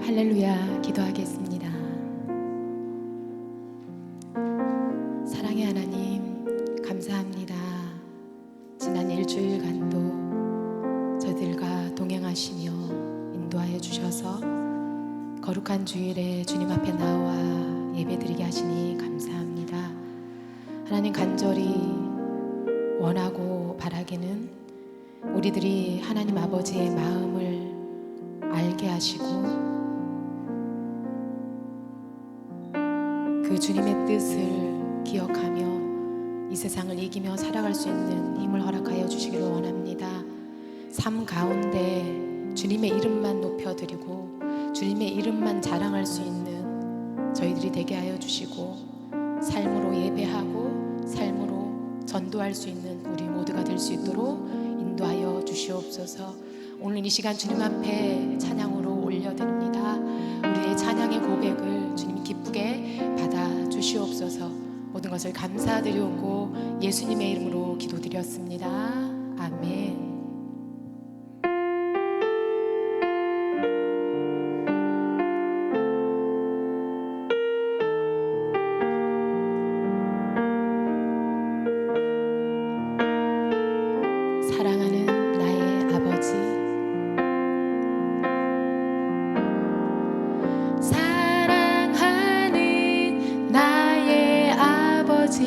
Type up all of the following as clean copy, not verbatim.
할렐루야. 기도하겠습니다. 사랑의 하나님, 감사합니다. 지난 일주일간도 저들과 동행하시며 인도하여 주셔서 거룩한 주일에 주님 앞에 나와 예배드리게 하시니 감사합니다. 하나님, 간절히 원하고 바라기는 우리들이 하나님 아버지의 마음을 알게 하시고 그 주님의 뜻을 기억하며 이 세상을 이기며 살아갈 수 있는 힘을 허락하여 주시기를 원합니다. 삶 가운데 주님의 이름만 높여드리고 주님의 이름만 자랑할 수 있는 저희들이 되게 하여 주시고, 삶으로 예배하고 삶으로 전도할 수 있는 우리 모두가 될 수 있도록 인도하여 주시옵소서. 오늘 이 시간 주님 앞에 찬양으로 올려드립니다. 우리의 찬양의 고백을 주님 기쁘게 받아 주시옵소서. 모든 것을 감사드리고 예수님의 이름으로 기도드렸습니다. 아멘. 사랑하는 나의 아버지, 사랑하는 나의 아버지,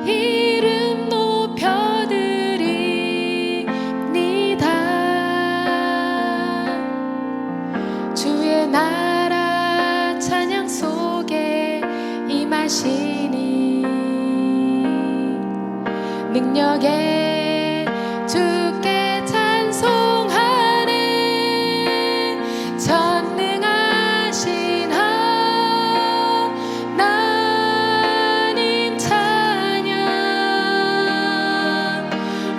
이름 높여드립니다. 주의 나라 찬양 속에 임하시니 능력에 주께 찬송하는 전능하신 하나님 찬양,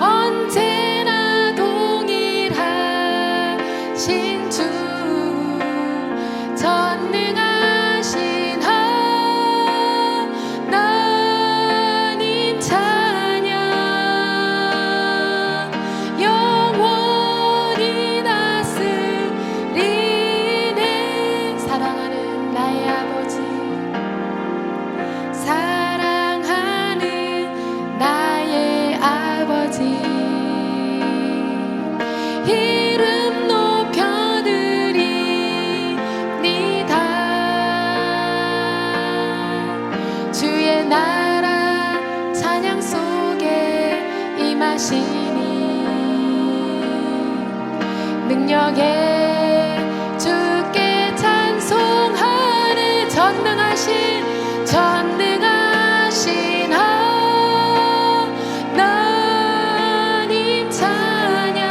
언제나 동일하신 주 전능하신 하나님 찬양, 영원히 다스리네. 사랑하는 나의 아버지, 사랑하는 나의 아버지, 이름 높여드립니다. 주의 나라 찬양 속에 임하시니 능력에 주께 찬송하는 전능하신 하나님 찬양,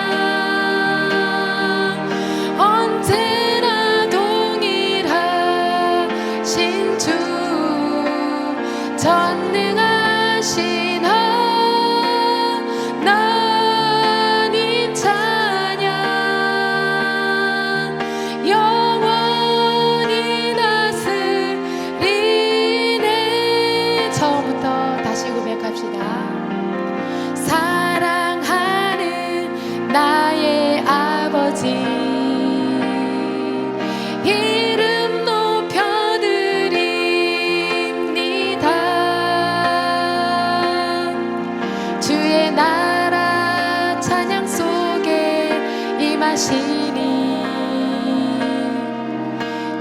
언제나 동일하신 주 전능하신 하나님 찬양, 영원히 다스리네. 처음부터 다시 고백합시다. 사랑하는 나의 아버지, 이름 높여드립니다. 주의 나라 찬양 속에 임하시니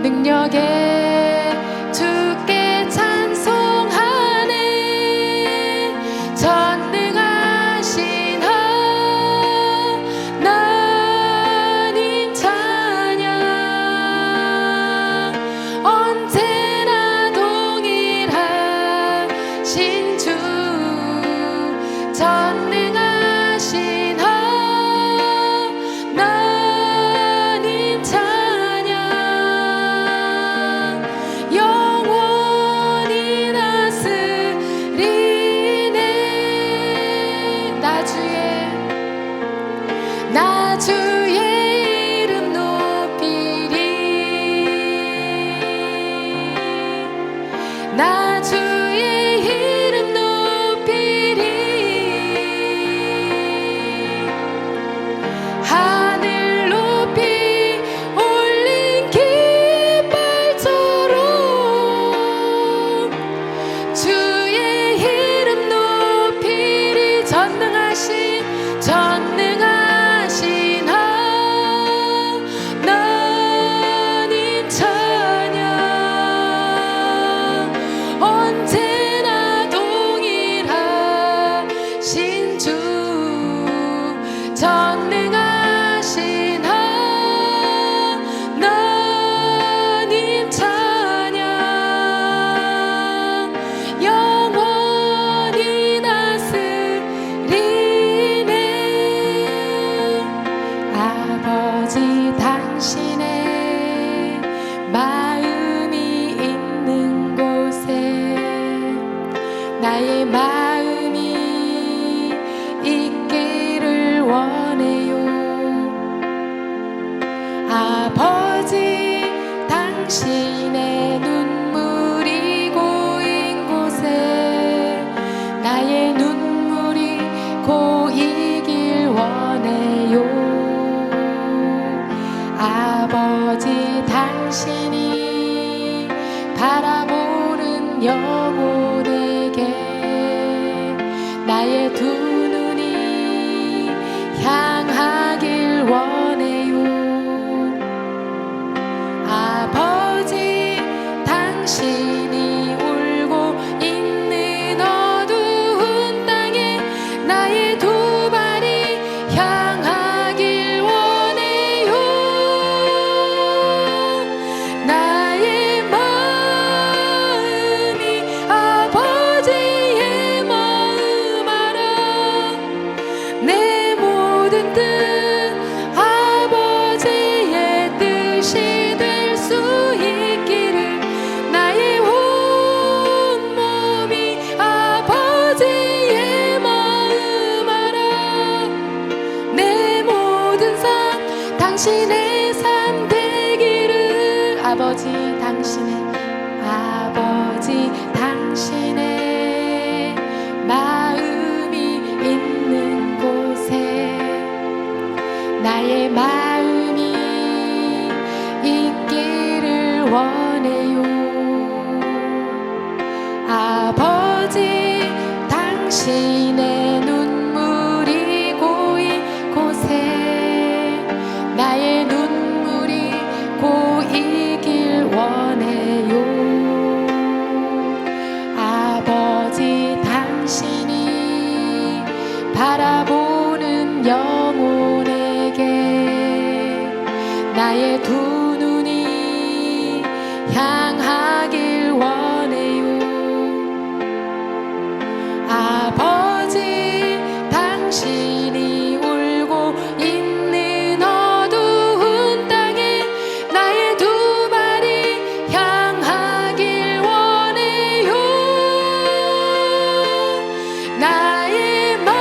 능력에 주께 찬송하는 전능하신 하나님 찬양, 언제나 동일하신 주 전능하신 하나님 찬양, 영원히 다스리네. 나 주의 이름 높이리, 나 주의 이름 높이리. 하늘 높이 전능하신 하나님 찬양 영원히 다스리네. 아버지 당신의 마음이 있는 곳에 나의 마음이 있기를 원해요. 아버지 당신의 눈물이 고인 곳에 나의 눈물이 고이길 원해요. 아버지 당신이 바라보는 영혼에게 나의 두 눈이 향하길 원해요. 아버지 당신이 울고 있는 어두운 땅에 나의 두 발이 향하길 원해요. 나의 마음이 아버지의 마음 알아. 내 모든 뜻 아버지의 뜻이 될 수 있기를 나의 온 몸이 아버지의 마음 알아. 내 모든 삶 당신의 삶 되기를. 아버지 당신의 마음이 있는 곳에 나의 마음이 있기를 원해요. 아버지 당신의 눈물이 고인 곳에 나의 눈물이 고이길 원해요. 아버지 당신이 바라보는 영혼에게 나의 두 눈이 향하길 원해요. 아버지 당신이 울고 있는 어두운 땅에 나의 두 발이 향하길 원해요. 나의 마음이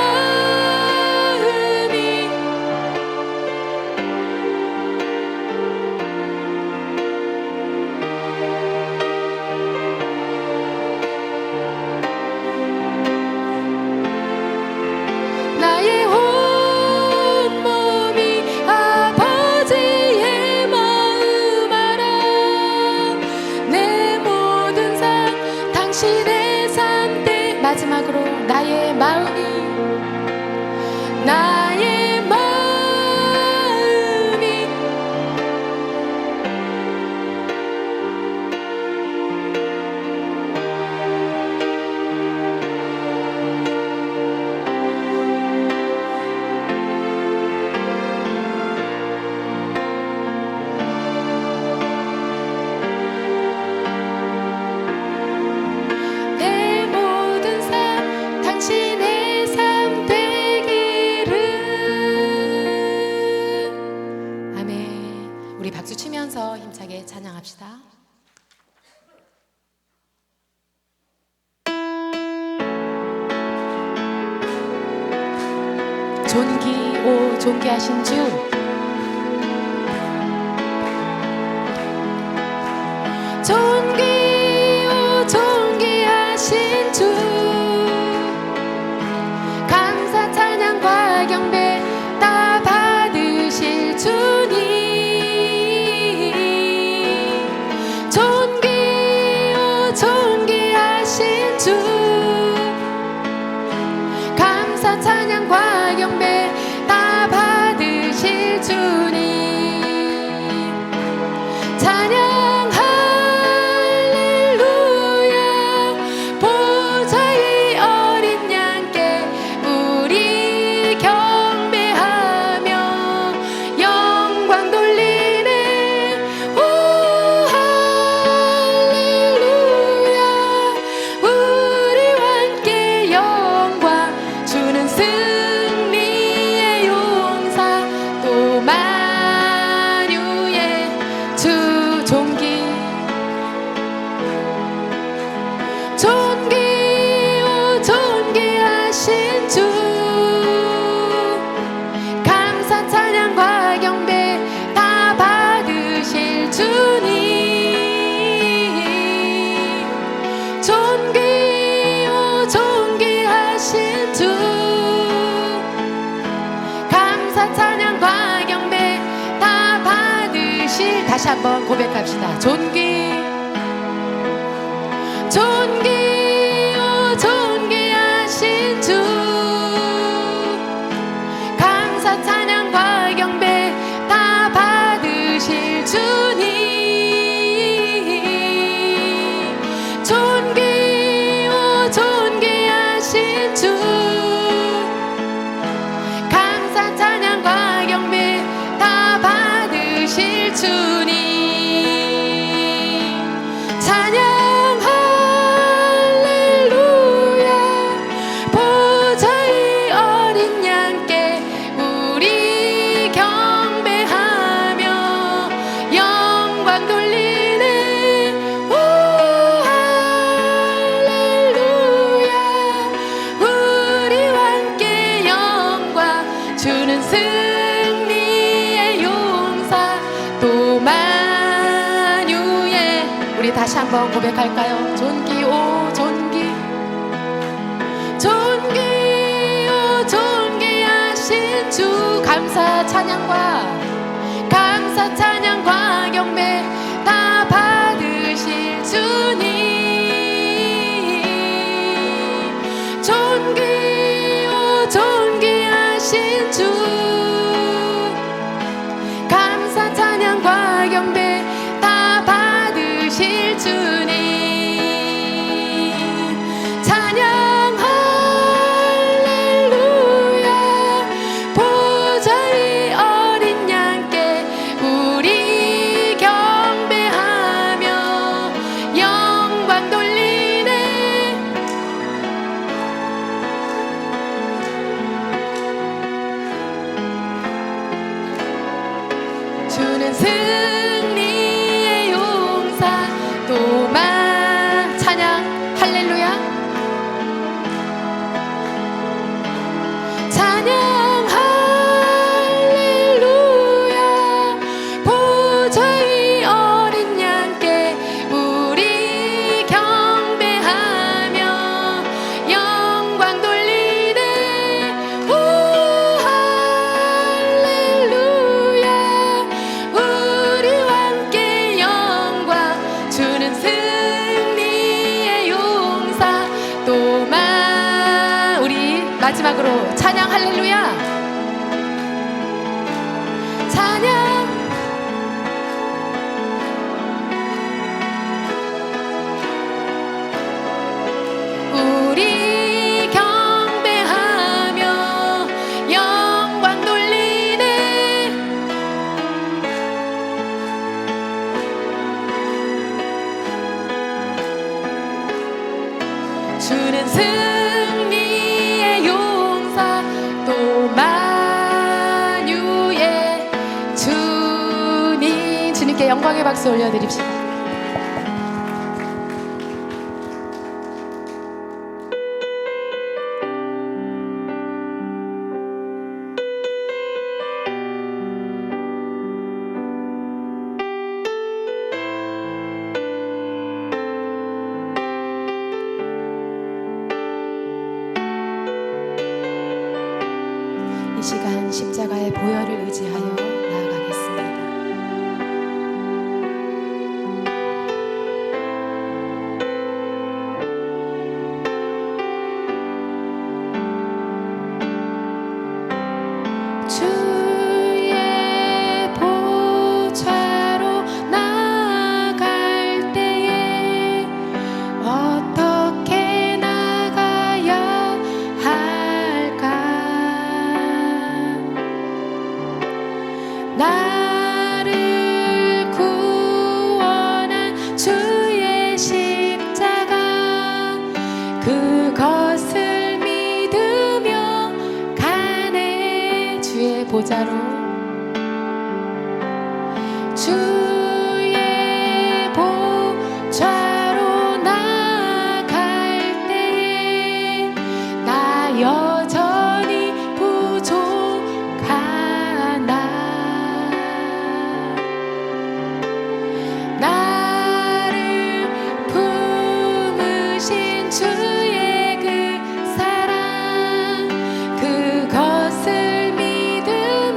나의 온 몸이 아버지의 마음 알아. 내 모든 삶 당신의 삶 때. 마지막으로 나의 마음이 내 모든 삶 당신의 삶 되기를. 아멘. 우리 박수 치면서 힘차게 찬양합시다. 존귀하신 주, 존귀하신 주, 감사 찬양과 경배 다 받으실 주님. 존귀하신 주, 감사 찬양과 경배 다 받으실 감사 찬양과 경배 다 받으실. 다시 한번 고백합시다. 존귀 존귀 오 존귀하신 주, 감사 찬양과 경배 다 받으실 주님. 존귀 오 존귀하신 주, 감사 찬양과 경배 다 받으실 주님. 찬양 주는 승리의 용사 또 만유의. 우리 다시 한번 고백할까요? 존귀 오 존귀 존귀 오 존귀하신 주, 감사 찬양과 경배 다 받으실 주님. 존귀 오 존귀하신 주, 감사 찬양과 경배 다 받으실 주님. 찬양 할렐루야, 보좌 위 어린 양께 우리 경배하며 영광 돌리네. 주는 승리의 용사 또만. 찬양 할렐루야, 찬양 할렐루야, 보좌 위 어린 양께 우리 경배하며 영광 돌리네. 오 할렐루야, 우리와 함께 영광. 주는 승리의 용사 또만. 우리 마지막으로 찬양 할렐루야, 찬양 우리 경배하며 영광 돌리네. 주는 승리의 용사 또 만유의 주님. 주님께 영광의 박수 올려드립시다. 이 시간 십자가의 보혈을 의지하여 나아가겠습니다. 주의 보좌로 나아갈 때에 어떻게 나가야 할까? 나를 구원한 주의 십자가, 그것을 믿으며 가네. 주의 보좌로, 주의 보좌로 나아갈 때에 나 여전히 부족하나. 나를 품으신 주의 그 사랑, 그것을 믿으며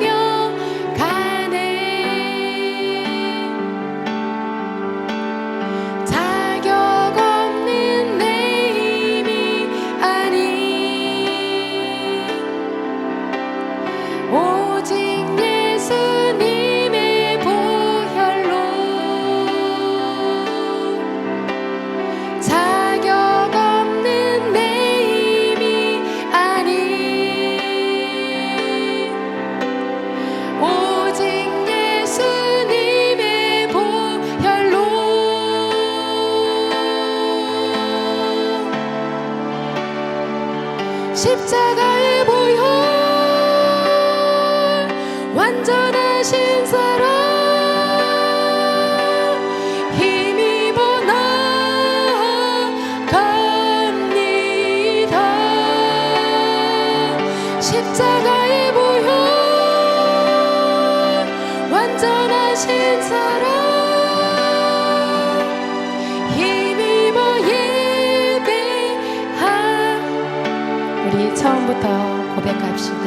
고백합시다.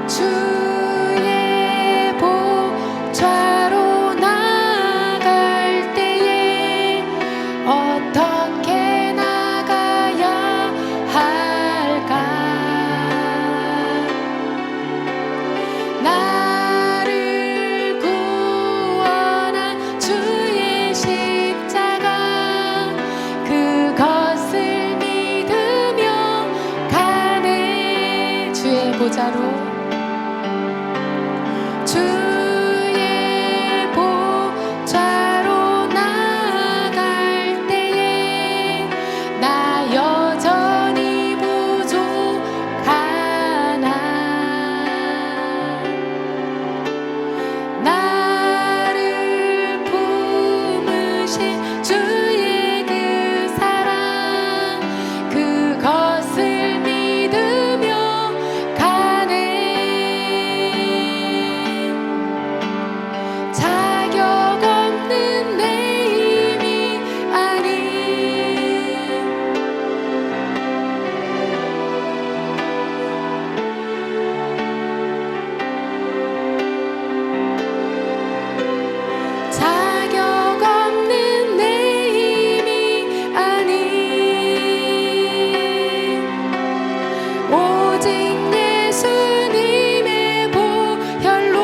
주의 보좌로 나갈 때에 어떻게 나가야 할까? 나를 구원한 주의 십자가 그것을 믿으며 가네. 주의 보좌로 주의 보좌로 나갈 때에 나 여전히 부족하나. 나를 품으신 주의 그 사랑 그것을 믿으며 가네. 자격 없는 내 힘이 아닌 자격 없는 내 힘이 아닌 오직 예수님의 보혈로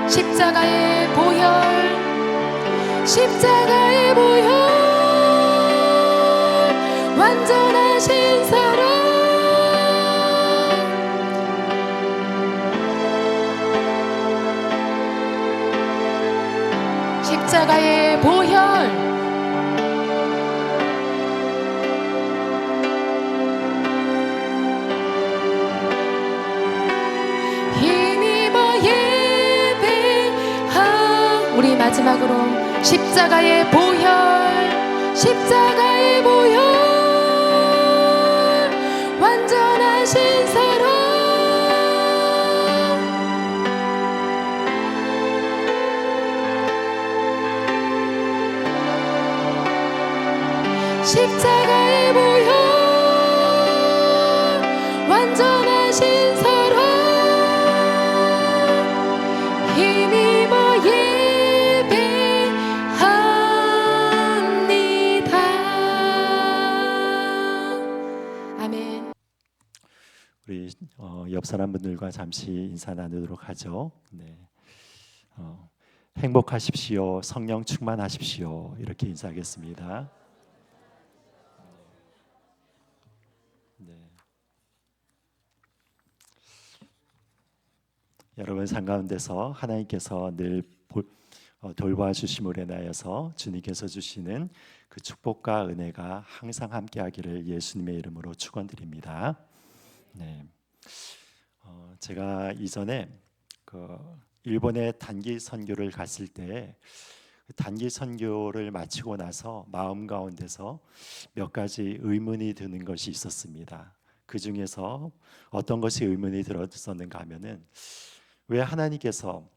십자가의 보혈 십자가의 보혈 완전하신 사랑 십자가의 보혈 힘입어 예배하. 우리 마지막으로 십자가의 보혈 십자가의 보혈 완전하신 사랑 십자가의 보혈 완전하신 사랑 힘입어 예배합니다. 아멘. 우리 옆 사람분들과 잠시 인사 나누도록 하죠. 네. 행복하십시오. 성령 충만하십시오. 이렇게 인사하겠습니다. 네. 여러분 삶 가운데서 하나님께서 늘 돌봐주심으로 인하여서 주님께서 주시는 그 축복과 은혜가 항상 함께하기를 예수님의 이름으로 축원드립니다. 네. 제가 이전에 그 일본에 단기 선교를 갔을 때 단기 선교를 마치고 나서 마음 가운데서 몇 가지 의문이 드는 것이 있었습니다. 그 중에서 어떤 것이 의문이 들었었는가 하면은 왜 하나님께서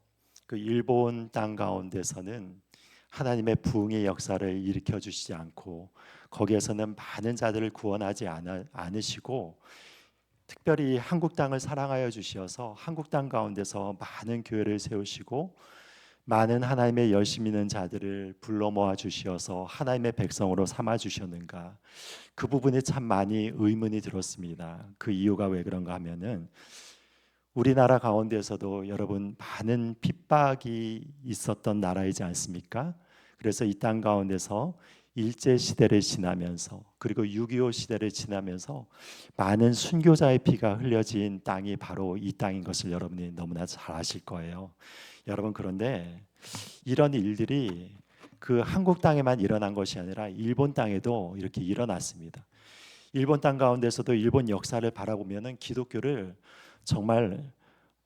그 일본 땅 가운데서는 하나님의 부흥의 역사를 일으켜 주시지 않고 거기에서는 많은 자들을 구원하지 않으시고 특별히 한국 땅을 사랑하여 주시어서 한국 땅 가운데서 많은 교회를 세우시고 많은 하나님의 열심 있는 자들을 불러 모아 주시어서 하나님의 백성으로 삼아 주셨는가? 그 부분에 참 많이 의문이 들었습니다. 그 이유가 왜 그런가 하면은 우리나라 가운데서도 여러분 많은 핍박이 있었던 나라이지 않습니까? 그래서 이 땅 가운데서 일제 시대를 지나면서 그리고 6.25 시대를 지나면서 많은 순교자의 피가 흘려진 땅이 바로 이 땅인 것을 여러분이 너무나 잘 아실 거예요. 여러분 그런데 이런 일들이 그 한국 땅에만 일어난 것이 아니라 일본 땅에도 이렇게 일어났습니다. 일본 땅 가운데서도 일본 역사를 바라보면은 기독교를 정말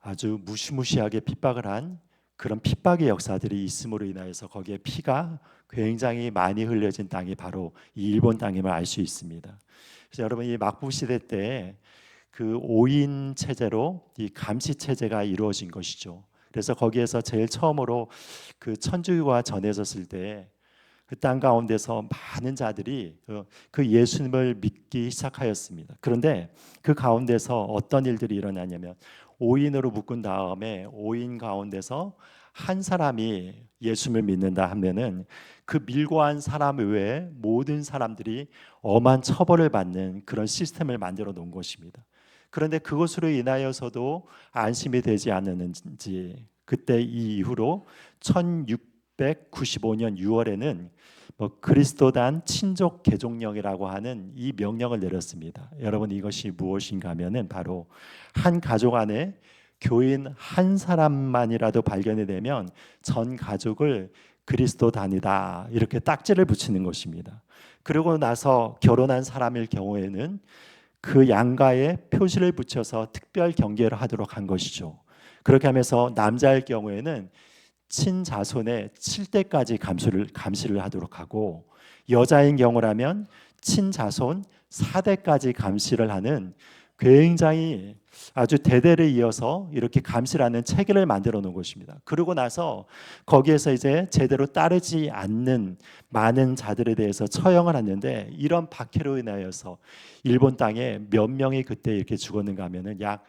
아주 무시무시하게 핍박을 한 그런 핍박의 역사들이 있음으로 인하여서 거기에 피가 굉장히 많이 흘려진 땅이 바로 이 일본 땅임을 알 수 있습니다. 그래서 여러분 이 막부 시대 때 그 5인 체제로 이 감시 체제가 이루어진 것이죠. 그래서 거기에서 제일 처음으로 그 천주교가 전해졌을 때 그 땅 가운데서 많은 자들이 그 예수님을 믿기 시작하였습니다. 그런데 그 가운데서 어떤 일들이 일어나냐면, 5인으로 묶은 다음에 5인 가운데서 한 사람이 예수님을 믿는다 하면은 그 밀고한 사람 외에 모든 사람들이 엄한 처벌을 받는 그런 시스템을 만들어 놓은 것입니다. 그런데 그것으로 인하여서도 안심이 되지 않았는지, 그때 이 이후로 1695년 6월에는 그리스도단 친족 개종령이라고 하는 이 명령을 내렸습니다. 여러분, 이것이 무엇인가 하면은 바로 한 가족 안에 교인 한 사람만이라도 발견이 되면 전 가족을 그리스도단이다 이렇게 딱지를 붙이는 것입니다. 그러고 나서 결혼한 사람일 경우에는 그 양가에 표시를 붙여서 특별 경계를 하도록 한 것이죠. 그렇게 하면서 남자일 경우에는 친자손의 7대까지 감시를 하도록 하고, 여자인 경우라면 친자손 4대까지 감시를 하는, 굉장히 아주 대대를 이어서 이렇게 감시를 하는 체계를 만들어 놓은 것입니다. 그러고 나서 거기에서 이제 제대로 따르지 않는 많은 자들에 대해서 처형을 하는데, 이런 박해로 인하여서 일본 땅에 몇 명이 그때 이렇게 죽었는가 하면은 약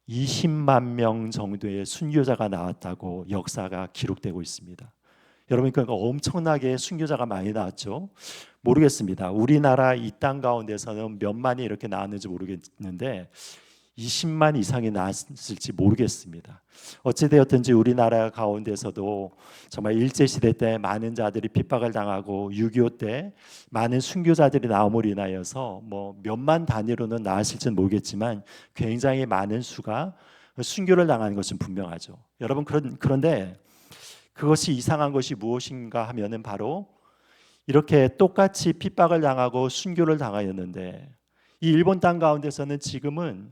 20만 명 정도의 순교자가 나왔다고 역사가 기록되고 있습니다. 여러분, 그러니까 엄청나게 순교자가 많이 나왔죠. 모르겠습니다. 우리나라 이 땅 가운데서는 몇만이 이렇게 나왔는지 모르겠는데 20만 이상이 나왔을지 모르겠습니다. 어찌되었든지 우리나라 가운데서도 정말 일제시대 때 많은 자들이 핍박을 당하고 6.25 때 많은 순교자들이 나옴으로 인하여서 몇만 단위로는 나왔을지는 모르겠지만 굉장히 많은 수가 순교를 당하는 것은 분명하죠. 여러분, 그런데 그것이 이상한 것이 무엇인가 하면은 바로 이렇게 똑같이 핍박을 당하고 순교를 당하였는데, 이 일본 땅 가운데서는 지금은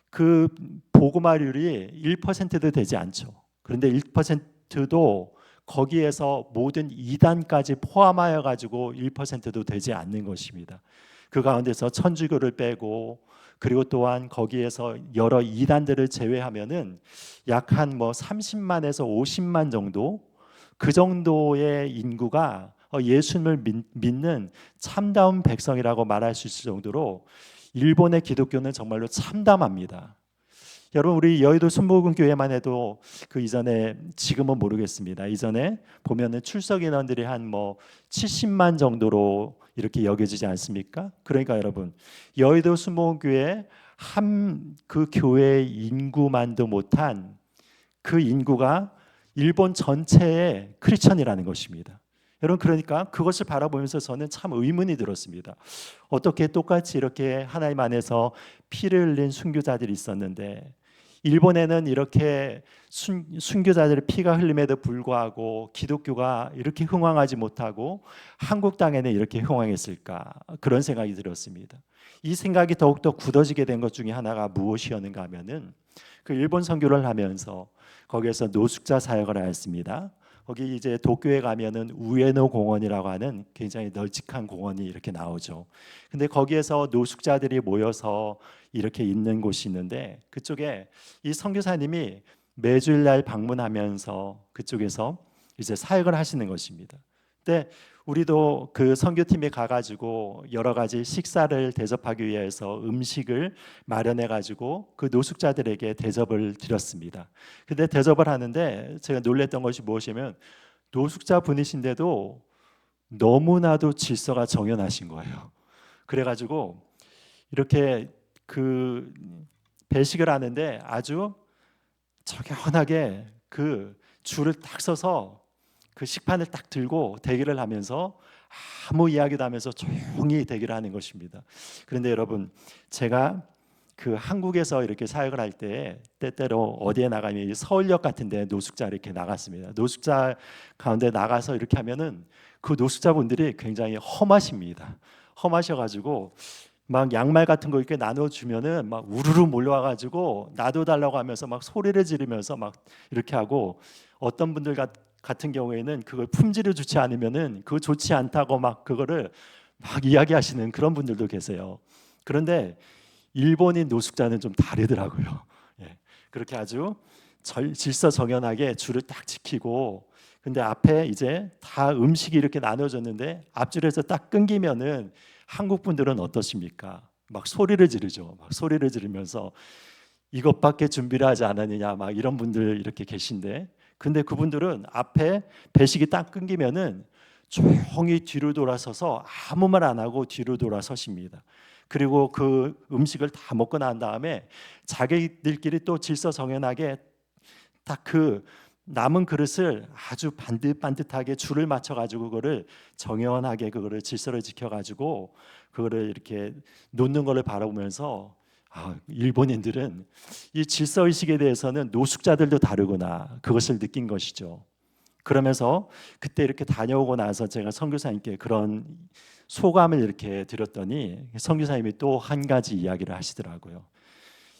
그 복음화율이 1%도 되지 않죠. 그런데 1%도 거기에서 모든 이단까지 포함하여 가지고 1%도 되지 않는 것입니다. 그 가운데서 천주교를 빼고, 그리고 또한 거기에서 여러 이단들을 제외하면은 약 한 30만에서 50만 정도, 그 정도의 인구가 예수님을 믿는 참다운 백성이라고 말할 수 있을 정도로 일본의 기독교는 정말로 참담합니다. 여러분, 우리 여의도 순복음교회만 해도 그 이전에, 지금은 모르겠습니다. 이전에 보면은 출석 인원들이 한 70만 정도로 이렇게 여겨지지 않습니까? 그러니까 여러분, 여의도 순복음교회 한 그 교회의 인구만도 못한 그 인구가 일본 전체의 크리스천이라는 것입니다. 여러분, 그러니까 그것을 바라보면서 저는 참 의문이 들었습니다. 어떻게 똑같이 이렇게 하나님 안에서 피를 흘린 순교자들이 있었는데, 일본에는 이렇게 순교자들의 피가 흘림에도 불구하고 기독교가 이렇게 흥왕하지 못하고 한국 땅에는 이렇게 흥왕했을까, 그런 생각이 들었습니다. 이 생각이 더욱더 굳어지게 된 것 중에 하나가 무엇이었는가 하면은, 그 일본 선교를 하면서 거기에서 노숙자 사역을 하였습니다. 거기 이제 도쿄에 가면은 우에노 공원이라고 하는 굉장히 널찍한 공원이 이렇게 나오죠. 근데 거기에서 노숙자들이 모여서 이렇게 있는 곳이 있는데, 그쪽에 이 선교사님이 매주일 날 방문하면서 그쪽에서 이제 사역을 하시는 것입니다. 근데 우리도 그 선교팀에 가가지고 여러 가지 식사를 대접하기 위해서 음식을 마련해 가지고 그 노숙자들에게 대접을 드렸습니다. 근데 대접을 하는데 제가 놀랬던 것이 무엇이냐면, 노숙자 분이신데도 너무나도 질서가 정연하신 거예요. 그래가지고 이렇게 그 배식을 하는데 아주 적연하게 그 줄을 딱 서서 그 식판을 딱 들고 대기를 하면서 아무 이야기도 하면서 조용히 대기를 하는 것입니다. 그런데 여러분, 제가 그 한국에서 이렇게 사역을 할 때 때때로 어디에 나가면 서울역 같은 데 노숙자 이렇게 나갔습니다. 노숙자 가운데 나가서 이렇게 하면은 그 노숙자분들이 굉장히 험하십니다. 험하셔가지고 막 양말 같은 거 이렇게 나눠주면은 막 우르르 몰려와가지고 놔둬달라고 하면서 막 소리를 지르면서 막 이렇게 하고, 어떤 분들 같은 경우에는 그걸 품질을 좋지 않으면은 그거 좋지 않다고 막 그거를 막 이야기하시는 그런 분들도 계세요. 그런데 일본인 노숙자는 좀 다르더라고요. 예, 그렇게 아주 질서 정연하게 줄을 딱 지키고, 근데 앞에 이제 다 음식이 이렇게 나눠졌는데 앞줄에서 딱 끊기면은 한국 분들은 어떠십니까? 막 소리를 지르죠. 막 소리를 지르면서 이것밖에 준비를 하지 않았느냐 막 이런 분들 이렇게 계신데, 근데 그분들은 앞에 배식이 딱 끊기면은 조용히 뒤로 돌아서서 아무 말 안 하고 뒤로 돌아서십니다. 그리고 그 음식을 다 먹고 난 다음에 자기들끼리 또 질서정연하게 딱 그 남은 그릇을 아주 반듯반듯하게 줄을 맞춰 가지고 그거를 정연하게 그거를 질서를 지켜 가지고 그거를 이렇게 놓는 거를 바라보면서, 아, 일본인들은 이 질서 의식에 대해서는 노숙자들도 다르구나, 그것을 느낀 것이죠. 그러면서 그때 이렇게 다녀오고 나서 제가 선교사님께 그런 소감을 이렇게 드렸더니 선교사님이 또 한 가지 이야기를 하시더라고요.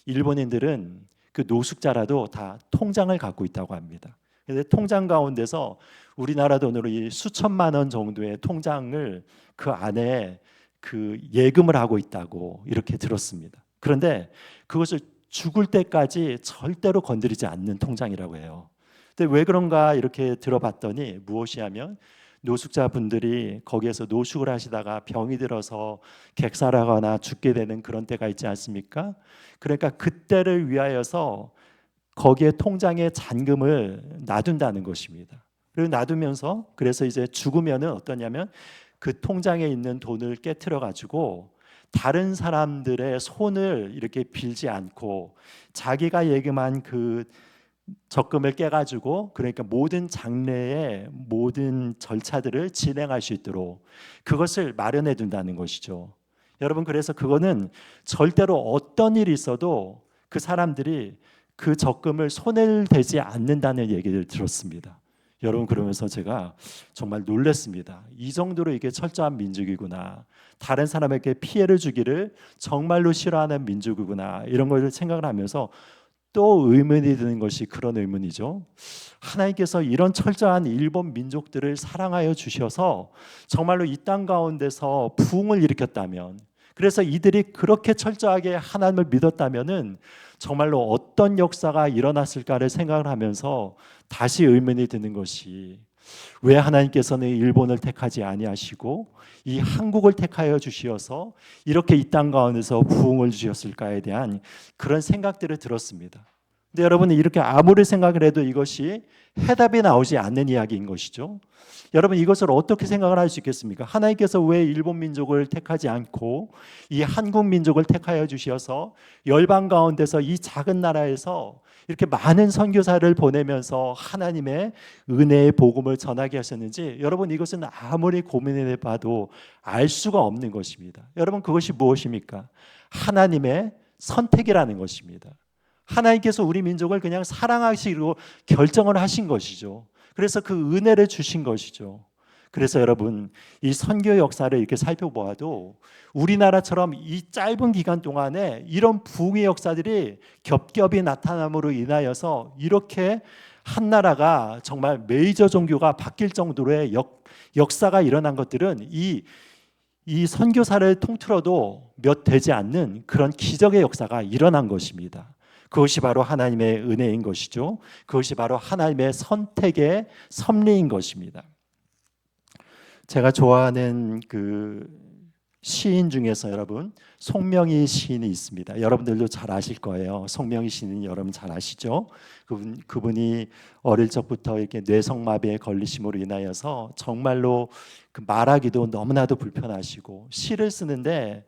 일본인들은 그 노숙자라도 다 통장을 갖고 있다고 합니다. 근데 통장 가운데서 우리나라 돈으로 이 수천만 원 정도의 통장을 그 안에 그 예금을 하고 있다고 이렇게 들었습니다. 그런데 그것을 죽을 때까지 절대로 건드리지 않는 통장이라고 해요. 근데 왜 그런가 이렇게 들어봤더니 무엇이 하면 노숙자분들이 거기에서 노숙을 하시다가 병이 들어서 객사하거나 죽게 되는 그런 때가 있지 않습니까? 그러니까 그때를 위하여서 거기에 통장에 잔금을 놔둔다는 것입니다. 그리고 놔두면서 그래서 이제 죽으면은 어떠냐면 그 통장에 있는 돈을 깨트려 가지고 다른 사람들의 손을 이렇게 빌지 않고 자기가 예금한 그 적금을 깨가지고, 그러니까 모든 장래의 모든 절차들을 진행할 수 있도록 그것을 마련해 둔다는 것이죠. 여러분, 그래서 그거는 절대로 어떤 일이 있어도 그 사람들이 그 적금을 손을 대지 않는다는 얘기를 들었습니다. 여러분, 그러면서 제가 정말 놀랐습니다. 이 정도로 이게 철저한 민족이구나, 다른 사람에게 피해를 주기를 정말로 싫어하는 민족이구나, 이런 것을 생각을 하면서 또 의문이 드는 것이 그런 의문이죠. 하나님께서 이런 철저한 일본 민족들을 사랑하여 주셔서 정말로 이 땅 가운데서 부흥을 일으켰다면, 그래서 이들이 그렇게 철저하게 하나님을 믿었다면은 정말로 어떤 역사가 일어났을까를 생각을 하면서 다시 의문이 드는 것이, 왜 하나님께서는 일본을 택하지 아니하시고 이 한국을 택하여 주시어서 이렇게 이 땅 가운데서 부흥을 주셨을까에 대한 그런 생각들을 들었습니다. 근데 여러분, 이렇게 아무리 생각을 해도 이것이 해답이 나오지 않는 이야기인 것이죠. 여러분, 이것을 어떻게 생각을 할 수 있겠습니까? 하나님께서 왜 일본 민족을 택하지 않고 이 한국 민족을 택하여 주셔서 열방 가운데서 이 작은 나라에서 이렇게 많은 선교사를 보내면서 하나님의 은혜의 복음을 전하게 하셨는지, 여러분, 이것은 아무리 고민해 봐도 알 수가 없는 것입니다. 여러분, 그것이 무엇입니까? 하나님의 선택이라는 것입니다. 하나님께서 우리 민족을 그냥 사랑하시기로 결정을 하신 것이죠. 그래서 그 은혜를 주신 것이죠. 그래서 여러분, 이 선교 역사를 이렇게 살펴보아도 우리나라처럼 이 짧은 기간 동안에 이런 부흥의 역사들이 겹겹이 나타남으로 인하여서 이렇게 한 나라가 정말 메이저 종교가 바뀔 정도로의 역사가 일어난 것들은 이 선교사를 통틀어도 몇 되지 않는 그런 기적의 역사가 일어난 것입니다. 그것이 바로 하나님의 은혜인 것이죠. 그것이 바로 하나님의 선택의 섭리인 것입니다. 제가 좋아하는 그 시인 중에서 여러분, 송명희 시인이 있습니다. 여러분들도 잘 아실 거예요. 송명희 시인은 여러분 잘 아시죠? 그분이 어릴 적부터 이렇게 뇌성마비에 걸리심으로 인하여서 정말로 그 말하기도 너무나도 불편하시고 시를 쓰는데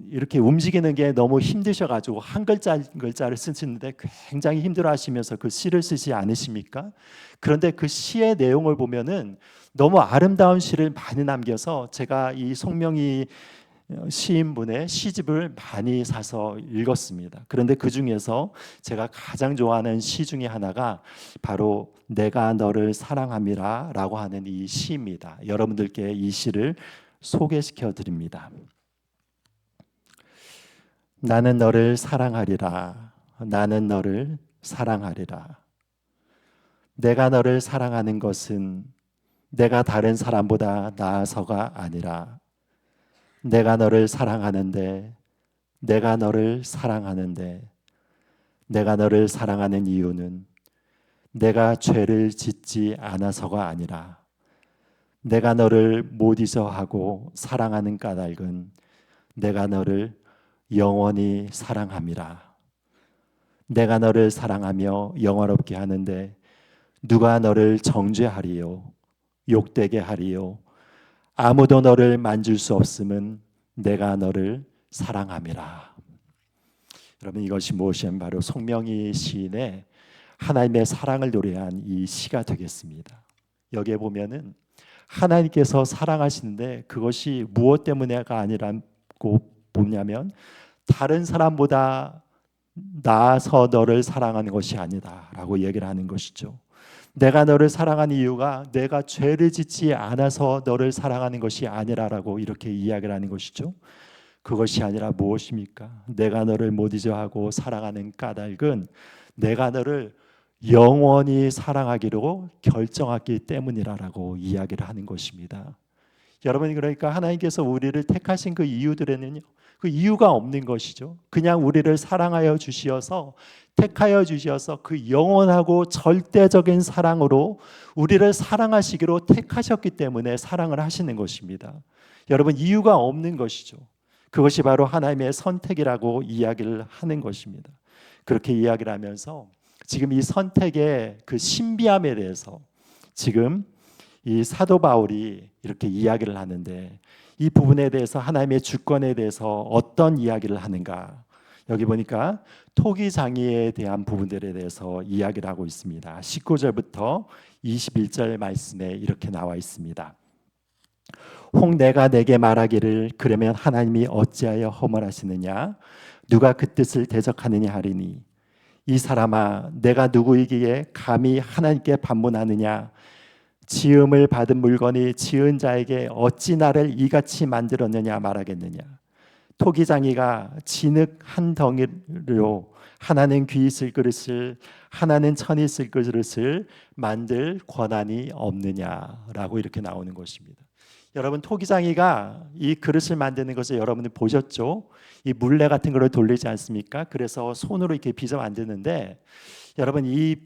이렇게 움직이는 게 너무 힘드셔가지고 한 글자를 쓰시는데 굉장히 힘들어하시면서 그 시를 쓰지 않으십니까? 그런데 그 시의 내용을 보면은 너무 아름다운 시를 많이 남겨서 제가 이 송명희 시인분의 시집을 많이 사서 읽었습니다. 그런데 그 중에서 제가 가장 좋아하는 시 중에 하나가 바로 내가 너를 사랑함이라 라고 하는 이 시입니다. 여러분들께 이 시를 소개시켜 드립니다. 나는 너를 사랑하리라. 나는 너를 사랑하리라. 내가 너를 사랑하는 것은 내가 다른 사람보다 나아서가 아니라 내가 너를 사랑하는데 내가 너를 사랑하는 이유는 내가 죄를 짓지 않아서가 아니라 내가 너를 못 잊어하고 사랑하는 까닭은 내가 너를 영원히 사랑함이라. 내가 너를 사랑하며 영원롭게 하는데 누가 너를 정죄하리요 욕되게 하리요 아무도 너를 만질 수 없음은 내가 너를 사랑함이라. 여러분, 이것이 무엇이냐면 바로 송명희 시인의 하나님의 사랑을 노래한 이 시가 되겠습니다. 여기에 보면은 하나님께서 사랑하시는데 그것이 무엇 때문에가 아니라고 보냐면 다른 사람보다 나아서 너를 사랑하는 것이 아니다라고 얘기를 하는 것이죠. 내가 너를 사랑하는 이유가 내가 죄를 짓지 않아서 너를 사랑하는 것이 아니라라고 이렇게 이야기를 하는 것이죠. 그것이 아니라 무엇입니까? 내가 너를 못 잊어하고 사랑하는 까닭은 내가 너를 영원히 사랑하기로 결정했기 때문이라고 이야기를 하는 것입니다. 여러분, 그러니까 하나님께서 우리를 택하신 그 이유들에는요, 그 이유가 없는 것이죠. 그냥 우리를 사랑하여 주시어서 택하여 주셔서 그 영원하고 절대적인 사랑으로 우리를 사랑하시기로 택하셨기 때문에 사랑을 하시는 것입니다. 여러분, 이유가 없는 것이죠. 그것이 바로 하나님의 선택이라고 이야기를 하는 것입니다. 그렇게 이야기를 하면서 지금 이 선택의 그 신비함에 대해서 지금 이 사도 바울이 이렇게 이야기를 하는데 이 부분에 대해서 하나님의 주권에 대해서 어떤 이야기를 하는가? 여기 보니까 토기장이에 대한 부분들에 대해서 이야기를 하고 있습니다. 19절부터 21절 말씀에 이렇게 나와 있습니다. 혹 내가 내게 말하기를 그러면 하나님이 어찌하여 허물하시느냐 누가 그 뜻을 대적하느냐 하리니 이 사람아 내가 누구이기에 감히 하나님께 반문하느냐 지음을 받은 물건이 지은 자에게 어찌 나를 이같이 만들었느냐 말하겠느냐 토기장이가 진흙 한 덩이로 하나는 귀 있을 그릇을 하나는 천이 있을 그릇을 만들 권한이 없느냐라고 이렇게 나오는 것입니다. 여러분, 토기장이가 이 그릇을 만드는 것을 여러분이 보셨죠? 이 물레 같은 거를 돌리지 않습니까? 그래서 손으로 이렇게 빚어 만드는데 여러분, 이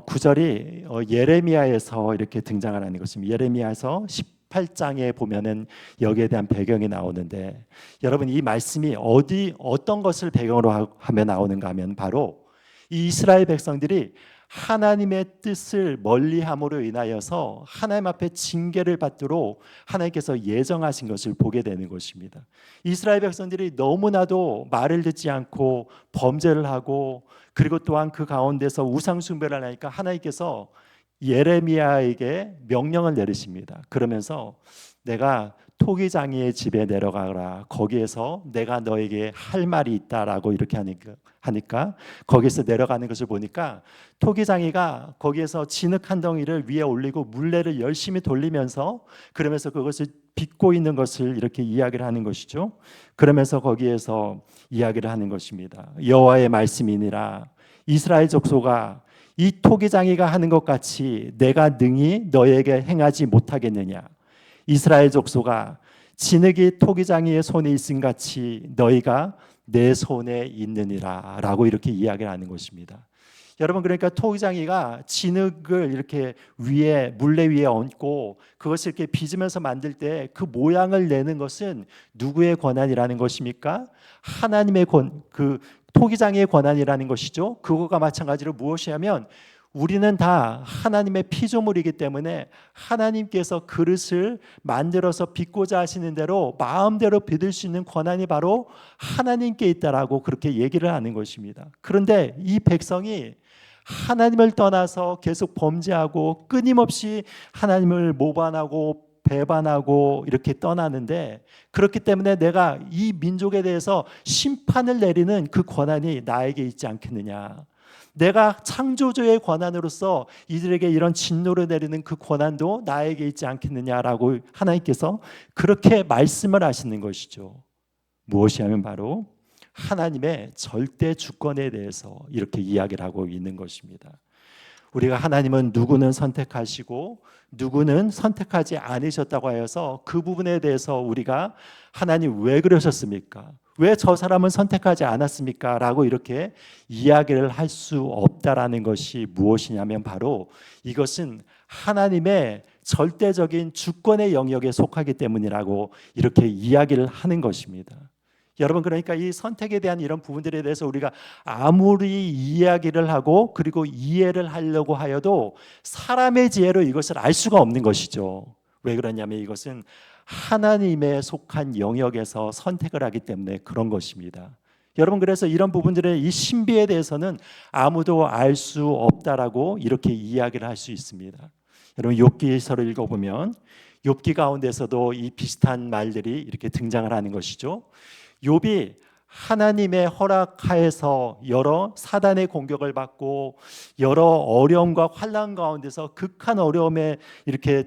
구절이 예레미야에서 이렇게 등장을 하는 것입니다. 예레미야에서 18장에 보면은 여기에 대한 배경이 나오는데 여러분, 이 말씀이 어떤 것을 배경으로 하며 나오는가 하면 바로 이 이스라엘 백성들이 하나님의 뜻을 멀리함으로 인하여서 하나님 앞에 징계를 받도록 하나님께서 예정하신 것을 보게 되는 것입니다. 이스라엘 백성들이 너무나도 말을 듣지 않고 범죄를 하고 그리고 또한 그 가운데서 우상 숭배를 하니까 하나님께서 예레미야에게 명령을 내리십니다. 그러면서 내가 토기장이의 집에 내려가라. 거기에서 내가 너에게 할 말이 있다라고 이렇게 하니까 거기서 내려가는 것을 보니까 토기장이가 거기에서 진흙 한 덩이를 위에 올리고 물레를 열심히 돌리면서 그러면서 그것을 빚고 있는 것을 이렇게 이야기를 하는 것이죠. 그러면서 거기에서 이야기를 하는 것입니다. 여호와의 말씀이니라 이스라엘 족속아 이 토기장이가 하는 것 같이 내가 능히 너에게 행하지 못하겠느냐 이스라엘 족속아 진흙이 토기장이의 손에 있음 같이 너희가 내 손에 있느니라 라고 이렇게 이야기를 하는 것입니다. 여러분, 그러니까 토기장이가 진흙을 이렇게 위에 물레 위에 얹고 그것을 이렇게 빚으면서 만들 때 그 모양을 내는 것은 누구의 권한이라는 것입니까? 하나님의 그 토기장의 권한이라는 것이죠. 그거가 마찬가지로 무엇이냐면 우리는 다 하나님의 피조물이기 때문에 하나님께서 그릇을 만들어서 빚고자 하시는 대로 마음대로 빚을 수 있는 권한이 바로 하나님께 있다라고 그렇게 얘기를 하는 것입니다. 그런데 이 백성이 하나님을 떠나서 계속 범죄하고 끊임없이 하나님을 모반하고 배반하고 이렇게 떠나는데 그렇기 때문에 내가 이 민족에 대해서 심판을 내리는 그 권한이 나에게 있지 않겠느냐. 내가 창조주의 권한으로서 이들에게 이런 진노를 내리는 그 권한도 나에게 있지 않겠느냐라고 하나님께서 그렇게 말씀을 하시는 것이죠. 무엇이 하면 바로 하나님의 절대 주권에 대해서 이렇게 이야기를 하고 있는 것입니다. 우리가 하나님은 누구는 선택하시고 누구는 선택하지 않으셨다고 하여서 그 부분에 대해서 우리가 하나님 왜 그러셨습니까? 왜 저 사람은 선택하지 않았습니까? 라고 이렇게 이야기를 할 수 없다라는 것이 무엇이냐면 바로 이것은 하나님의 절대적인 주권의 영역에 속하기 때문이라고 이렇게 이야기를 하는 것입니다. 여러분, 그러니까 이 선택에 대한 이런 부분들에 대해서 우리가 아무리 이야기를 하고 그리고 이해를 하려고 하여도 사람의 지혜로 이것을 알 수가 없는 것이죠. 왜 그러냐면 이것은 하나님에 속한 영역에서 선택을 하기 때문에 그런 것입니다. 여러분, 그래서 이런 부분들의 이 신비에 대해서는 아무도 알 수 없다라고 이렇게 이야기를 할 수 있습니다. 여러분, 욥기서를 읽어보면 욥기 가운데서도 이 비슷한 말들이 이렇게 등장을 하는 것이죠. 욥이 하나님의 허락하에서 여러 사단의 공격을 받고 여러 어려움과 환난 가운데서 극한 어려움에 이렇게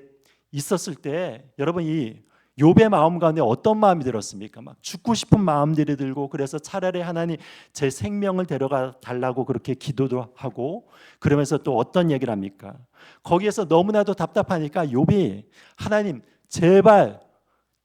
있었을 때 여러분, 이 욥의 마음 가운데 어떤 마음이 들었습니까? 막 죽고 싶은 마음들이 들고, 그래서 차라리 하나님 제 생명을 데려가 달라고 그렇게 기도도 하고, 그러면서 또 어떤 얘기를 합니까? 거기에서 너무나도 답답하니까 욥이 하나님 제발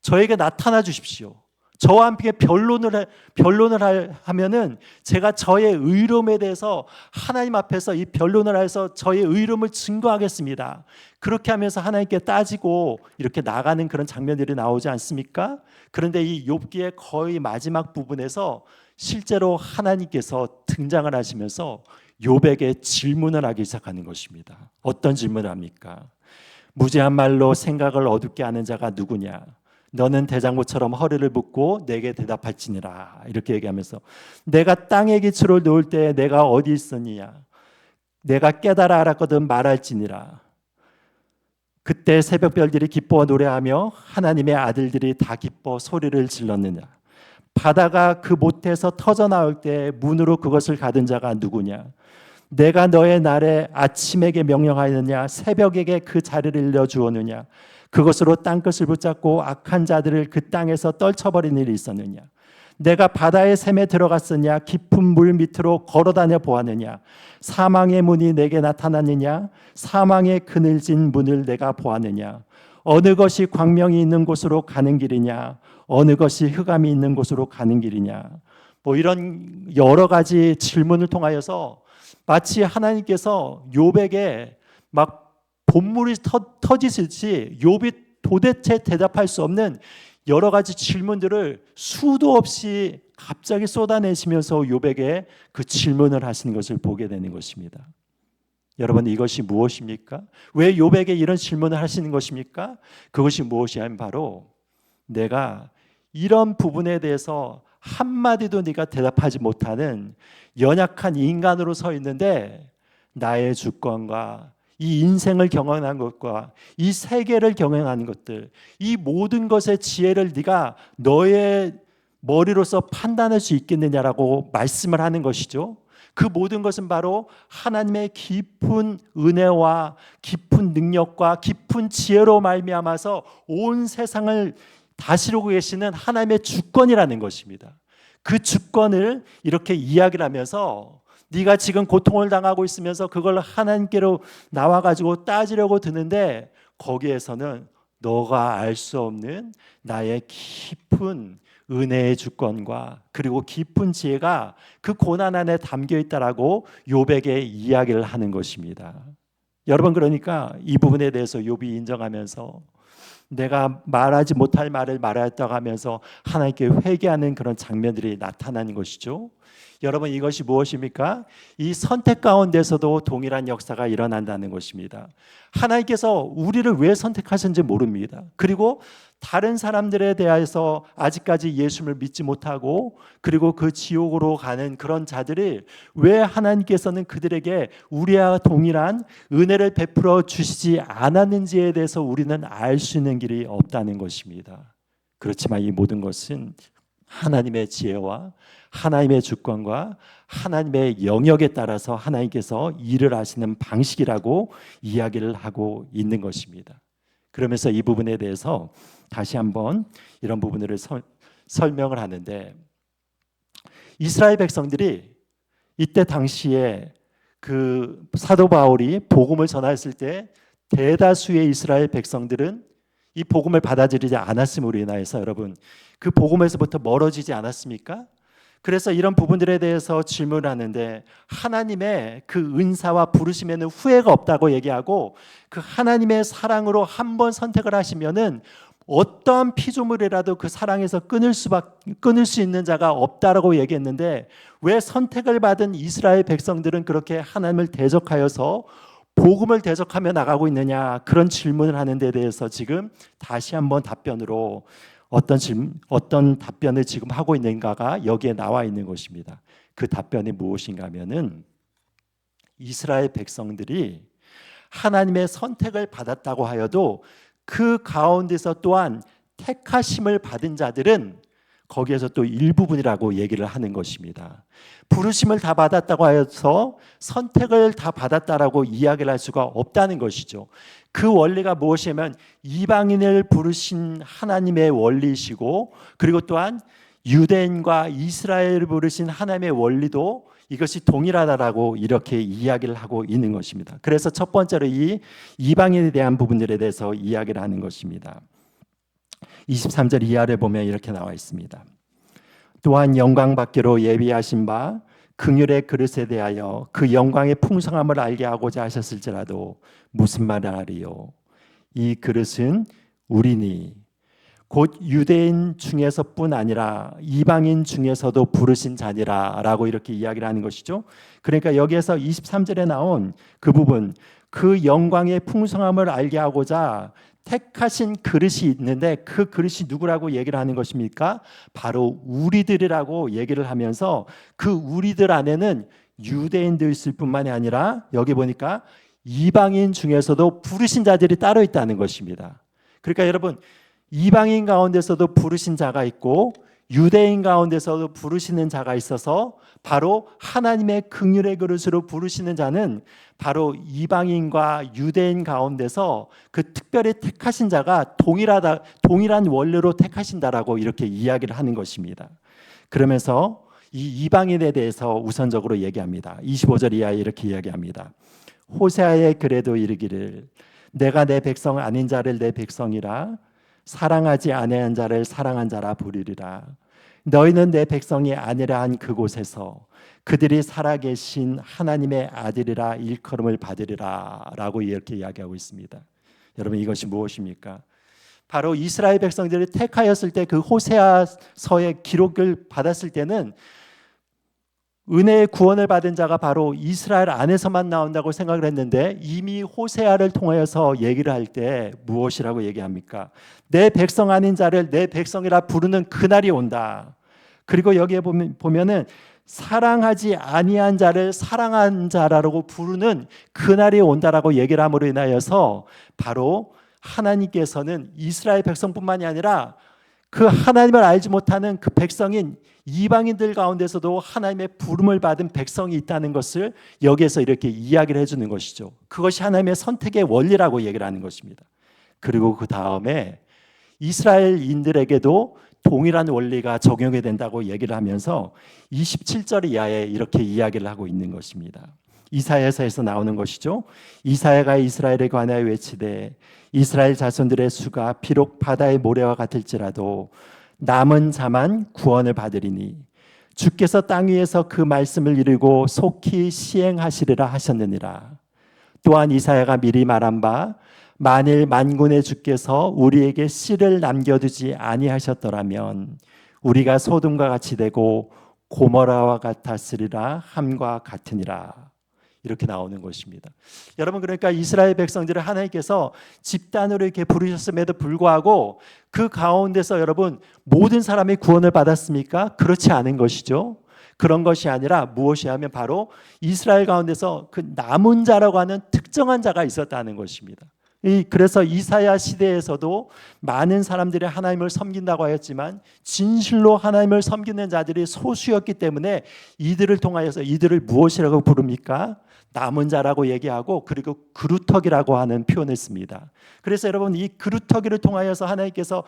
저에게 나타나 주십시오. 저와 함께 변론을 하면은 제가 저의 의로움에 대해서 하나님 앞에서 이 변론을 해서 저의 의로움을 증거하겠습니다. 그렇게 하면서 하나님께 따지고 이렇게 나가는 그런 장면들이 나오지 않습니까? 그런데 이 욥기의 거의 마지막 부분에서 실제로 하나님께서 등장을 하시면서 욥에게 질문을 하기 시작하는 것입니다. 어떤 질문을 합니까? 무지한 말로 생각을 어둡게 하는 자가 누구냐? 너는 대장부처럼 허리를 붓고 내게 대답할지니라. 이렇게 얘기하면서 내가 땅의 기초를 놓을 때 내가 어디 있었느냐? 내가 깨달아 알았거든 말할지니라. 그때 새벽별들이 기뻐 노래하며 하나님의 아들들이 다 기뻐 소리를 질렀느냐? 바다가 그 못에서 터져 나올 때 문으로 그것을 가둔 자가 누구냐? 내가 너의 날에 아침에게 명령하였느냐? 새벽에게 그 자리를 일러주었느냐? 그것으로 땅끝을 붙잡고 악한 자들을 그 땅에서 떨쳐버린 일이 있었느냐? 내가 바다의 샘에 들어갔느냐? 깊은 물 밑으로 걸어다녀 보았느냐? 사망의 문이 내게 나타났느냐? 사망의 그늘진 문을 내가 보았느냐? 어느 것이 광명이 있는 곳으로 가는 길이냐? 어느 것이 흑암이 있는 곳으로 가는 길이냐? 뭐 이런 여러 가지 질문을 통하여서 마치 하나님께서 욥에게 막 본물이 터지듯이 욥이 도대체 대답할 수 없는 여러 가지 질문들을 수도 없이 갑자기 쏟아내시면서 욥에게 그 질문을 하시는 것을 보게 되는 것입니다. 여러분, 이것이 무엇입니까? 왜 욥에게 이런 질문을 하시는 것입니까? 그것이 무엇이냐면 바로 내가 이런 부분에 대해서 한마디도 네가 대답하지 못하는 연약한 인간으로 서 있는데 나의 주권과 이 인생을 경영하는 것과 이 세계를 경영하는 것들, 이 모든 것의 지혜를 네가 너의 머리로서 판단할 수 있겠느냐라고 말씀을 하는 것이죠. 그 모든 것은 바로 하나님의 깊은 은혜와 깊은 능력과 깊은 지혜로 말미암아서 온 세상을 다스리고 계시는 하나님의 주권이라는 것입니다. 그 주권을 이렇게 이야기를 하면서 네가 지금 고통을 당하고 있으면서 그걸 하나님께로 나와가지고 따지려고 드는데 거기에서는 너가 알 수 없는 나의 깊은 은혜의 주권과 그리고 깊은 지혜가 그 고난 안에 담겨 있다라고 욥에게 이야기를 하는 것입니다. 여러분, 그러니까 이 부분에 대해서 욥이 인정하면서 내가 말하지 못할 말을 말하였다고 하면서 하나님께 회개하는 그런 장면들이 나타나는 것이죠. 여러분, 이것이 무엇입니까? 이 선택 가운데서도 동일한 역사가 일어난다는 것입니다. 하나님께서 우리를 왜 선택하셨는지 모릅니다. 그리고 다른 사람들에 대해서 아직까지 예수를 믿지 못하고 그리고 그 지옥으로 가는 그런 자들이 왜 하나님께서는 그들에게 우리와 동일한 은혜를 베풀어 주시지 않았는지에 대해서 우리는 알 수 있는 길이 없다는 것입니다. 그렇지만 이 모든 것은 하나님의 지혜와 하나님의 주권과 하나님의 영역에 따라서 하나님께서 일을 하시는 방식이라고 이야기를 하고 있는 것입니다. 그러면서 이 부분에 대해서 다시 한번 이런 부분을 설명을 하는데, 이스라엘 백성들이 이때 당시에 그 사도 바울이 복음을 전했을 때 대다수의 이스라엘 백성들은 이 복음을 받아들이지 않았음으로 인하여서 여러분 그 복음에서부터 멀어지지 않았습니까? 그래서 이런 부분들에 대해서 질문하는데 하나님의 그 은사와 부르심에는 후회가 없다고 얘기하고 그 하나님의 사랑으로 한 번 선택을 하시면은 어떠한 피조물이라도 그 사랑에서 끊을 수 있는 자가 없다라고 얘기했는데 왜 선택을 받은 이스라엘 백성들은 그렇게 하나님을 대적하여서 복음을 대적하며 나가고 있느냐 그런 질문을 하는 데 대해서 지금 다시 한번 답변으로 어떤 답변을 지금 하고 있는가가 여기에 나와 있는 것입니다. 그 답변이 무엇인가 하면은 이스라엘 백성들이 하나님의 선택을 받았다고 하여도 그 가운데서 또한 택하심을 받은 자들은 거기에서 또 일부분이라고 얘기를 하는 것입니다. 부르심을 다 받았다고 해서 선택을 다 받았다라고 이야기를 할 수가 없다는 것이죠. 그 원리가 무엇이냐면 이방인을 부르신 하나님의 원리이시고 그리고 또한 유대인과 이스라엘을 부르신 하나님의 원리도 이것이 동일하다라고 이렇게 이야기를 하고 있는 것입니다. 그래서 첫 번째로 이 이방인에 대한 부분들에 대해서 이야기를 하는 것입니다. 23절 이하를 보면 이렇게 나와 있습니다. 또한 영광 받기로 예비하신 바 긍휼의 그릇에 대하여 그 영광의 풍성함을 알게 하고자 하셨을지라도 무슨 말을 하리요? 이 그릇은 우리니 곧 유대인 중에서뿐 아니라 이방인 중에서도 부르신 자니라 라고 이렇게 이야기를 하는 것이죠. 그러니까 여기에서 23절에 나온 그 부분 그 영광의 풍성함을 알게 하고자 택하신 그릇이 있는데 그 그릇이 누구라고 얘기를 하는 것입니까? 바로 우리들이라고 얘기를 하면서 그 우리들 안에는 유대인도 있을 뿐만이 아니라 여기 보니까 이방인 중에서도 부르신 자들이 따로 있다는 것입니다. 그러니까 여러분 이방인 가운데서도 부르신 자가 있고 유대인 가운데서도 부르시는 자가 있어서 바로 하나님의 긍휼의 그릇으로 부르시는 자는 바로 이방인과 유대인 가운데서 그 특별히 택하신 자가 동일한 원리로 택하신다라고 이렇게 이야기를 하는 것입니다. 그러면서 이 이방인에 대해서 우선적으로 얘기합니다. 25절 이하에 이렇게 이야기합니다. 호세아의 글에도 이르기를 내가 내 백성 아닌 자를 내 백성이라 사랑하지 아니한 자를 사랑한 자라 부르리라. 너희는 내 백성이 아니라 한 그곳에서 그들이 살아계신 하나님의 아들이라 일컬음을 받으리라 라고 이렇게 이야기하고 있습니다. 여러분 이것이 무엇입니까? 바로 이스라엘 백성들이 택하였을 때 그 호세아서의 기록을 받았을 때는 은혜의 구원을 받은 자가 바로 이스라엘 안에서만 나온다고 생각을 했는데 이미 호세아를 통하여서 얘기를 할 때 무엇이라고 얘기합니까? 내 백성 아닌 자를 내 백성이라 부르는 그날이 온다. 그리고 여기에 보면은 사랑하지 아니한 자를 사랑한 자라고 부르는 그날이 온다라고 얘기를 함으로 인하여서 바로 하나님께서는 이스라엘 백성뿐만이 아니라 그 하나님을 알지 못하는 그 백성인 이방인들 가운데서도 하나님의 부름을 받은 백성이 있다는 것을 여기에서 이렇게 이야기를 해주는 것이죠. 그것이 하나님의 선택의 원리라고 얘기를 하는 것입니다. 그리고 그 다음에 이스라엘인들에게도 동일한 원리가 적용이 된다고 얘기를 하면서 27절 이하에 이렇게 이야기를 하고 있는 것입니다. 이사야서에서 나오는 것이죠. 이사야가 이스라엘에 관하여 외치되 이스라엘 자손들의 수가 비록 바다의 모래와 같을지라도 남은 자만 구원을 받으리니 주께서 땅 위에서 그 말씀을 이루고 속히 시행하시리라 하셨느니라. 또한 이사야가 미리 말한 바 만일 만군의 주께서 우리에게 씨를 남겨두지 아니하셨더라면 우리가 소돔과 같이 되고 고모라와 같았으리라 함과 같으니라. 이렇게 나오는 것입니다. 여러분 그러니까 이스라엘 백성들을 하나님께서 집단으로 이렇게 부르셨음에도 불구하고 그 가운데서 여러분 모든 사람이 구원을 받았습니까? 그렇지 않은 것이죠. 그런 것이 아니라 무엇이 하면 바로 이스라엘 가운데서 그 남은 자라고 하는 특정한 자가 있었다는 것입니다. 그래서 이사야 시대에서도 많은 사람들이 하나님을 섬긴다고 하였지만 진실로 하나님을 섬기는 자들이 소수였기 때문에 이들을 통하여서 이들을 무엇이라고 부릅니까? 남은 자라고 얘기하고 그리고 그루터기라고 하는 표현을 씁니다. 그래서 여러분 이 그루터기를 통하여서 하나님께서